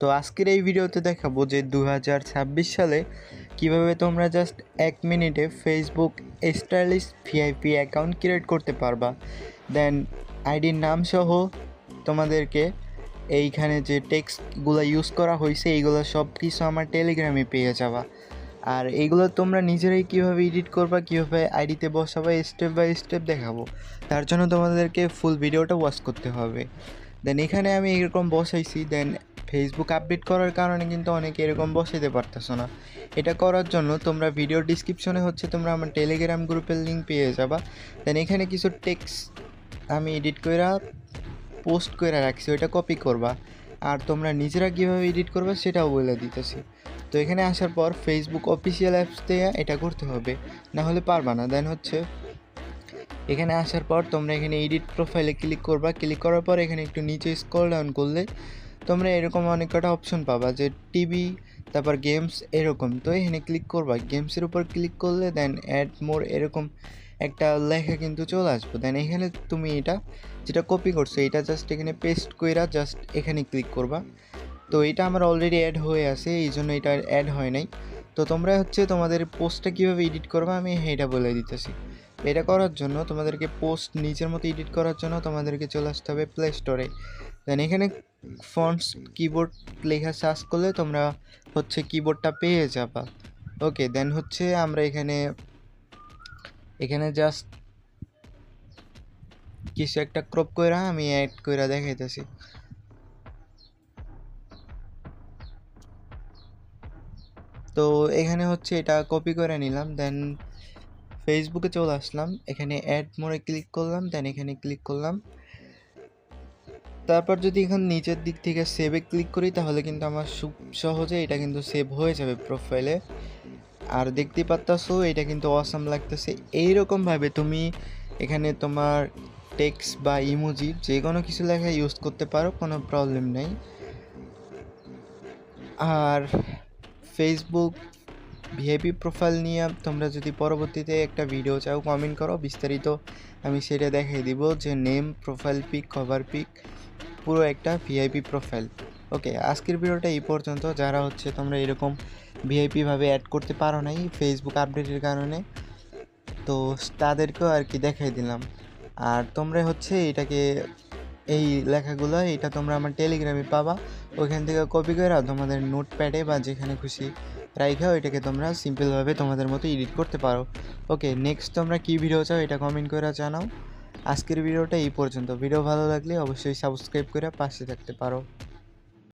তো আজকের এই ভিডিওতে দেখাবো যে 2026 সালে কিভাবে তোমরা জাস্ট 1 মিনিটে Facebook stylish VIP account create করতে পারবা। দেন আইডির নাম সহ তোমাদেরকে এইখানে যে টেক্সটগুলো ইউজ করা হয়েছে এইগুলো সব কিছু আমার টেলিগ্রামে পেয়ে যাবা। আর এইগুলো তোমরা নিজেরাই কীভাবে এডিট করবা, কীভাবে আইডিতে বসাবা, স্টেপ বাই স্টেপ দেখাবো। তার জন্য তোমাদেরকে ফুল ভিডিওটা ওয়াচ করতে হবে। দেন এখানে আমি এরকম বসাইছি। দেন ফেসবুক আপডেট করার কারণে কিন্তু অনেকে এরকম বসাইতে পারতেছো না। এটা করার জন্য তোমরা ভিডিও ডিসক্রিপশনে তোমরা আমার টেলিগ্রাম গ্রুপের লিঙ্ক পেয়ে যাবা। দেন এখানে কিছু টেক্সট আমি এডিট কইরা পোস্ট করে রাখছি, ওইটা কপি করবা। আর তোমরা নিজেরা কীভাবে এডিট করবা সেটাও বলে দিতেছি। তো এখানে আসার পর ফেসবুক অফিসিয়াল অ্যাপস দিয়ে এটা করতে হবে, না হলে পারবা না। দেন এখানে আসার পর তোমরা এখানে এডিট প্রোফাইলে ক্লিক করবা। ক্লিক করার পর এখানে একটু নিচে স্ক্রল ডাউন করলে তোমরা এরকম অনেক কটা অপশন পাবা, যে টিভি, তারপর গেমস এরকম। তো এখানে ক্লিক করবা, গেমসের উপর ক্লিক করলে দেন অ্যাড মোর এরকম একটা লেখা কিন্তু চলে আসবে। দেন এখানে তুমি এটা যেটা কপি করছো এটা জাস্ট এখানে পেস্ট কইরা জাস্ট এখানে ক্লিক করবা। তো এটা আমার অলরেডি অ্যাড হয়ে আছে, এই জন্য এটা অ্যাড হয় নাই। তো তোমরা তোমাদের পোস্টটা কীভাবে এডিট করবা আমি এটা বলে দিতেছি। এটা করার জন্য তোমাদেরকে পোস্ট নিজের মতো এডিট করার জন্য তোমাদেরকে চলে আসতে হবে প্লে স্টোরে। দেন এখানে ফন্টস কিবোর্ড লেখা সার্চ করলে তোমরা কিবোর্ডটা পেয়ে যাবা। ওকে, দেন আমরা এখানে জাস্ট কিছু একটা ক্রপ কইরা আমি অ্যাড কইরা দেখাইতেছি। তো এখানে এটা কপি করে নিলাম। দেন ফেসবুকে চলে আসলাম, এখানে অ্যাড মোড়ে ক্লিক করলাম। দেন এখানে ক্লিক করলাম, তারপর যদি এখানে নিচের দিক থেকে সেভে ক্লিক করি তাহলে কিন্তু আমার সহজে এটা কিন্তু সেভ হয়ে যাবে প্রোফাইলে। আর দেখতে পাচ্তাছো এটা কিন্তু অসাম লাগতেছে। এইরকমভাবে তুমি এখানে তোমার টেক্সট বা ইমোজি যে কোনো কিছু লেখা ইউজ করতে পারো, কোনো প্রবলেম নেই। আর ফেসবুক ভিআইপি প্রোফাইল নিয়ে তোমরা যদি পরবর্তীতে একটা ভিডিও চাও কমেন্ট করো, বিস্তারিত আমি সেটা দেখাই দিব, যে name, profile pic, cover pick, পুরো একটা ভিআইপি প্রোফাইল। ওকে, আজকের ভিডিওটা এই পর্যন্ত। যারা তোমরা এরকম ভিআইপিভাবে অ্যাড করতে পারো নাই ফেসবুক আপডেটের কারণে, তো তাদেরকেও আর কি দেখাই দিলাম। আর তোমরা এটাকে এই লেখাগুলো এটা তোমরা আমার টেলিগ্রামে পাবা, ওইখান থেকে কপি করে তোমাদের নোটপ্যাডে বা যেখানে খুশি রাইখাও এটাকে তোমরা সিম্পলভাবে তোমাদের মতো এডিট করতে পারো। ওকে, নেক্সট তোমরা কী ভিডিও চাও এটা কমেন্ট করে জানাও। আজকের ভিডিওটা এই পর্যন্ত। ভিডিও ভালো লাগলে অবশ্যই সাবস্ক্রাইব করে পাশে থাকতে পারো।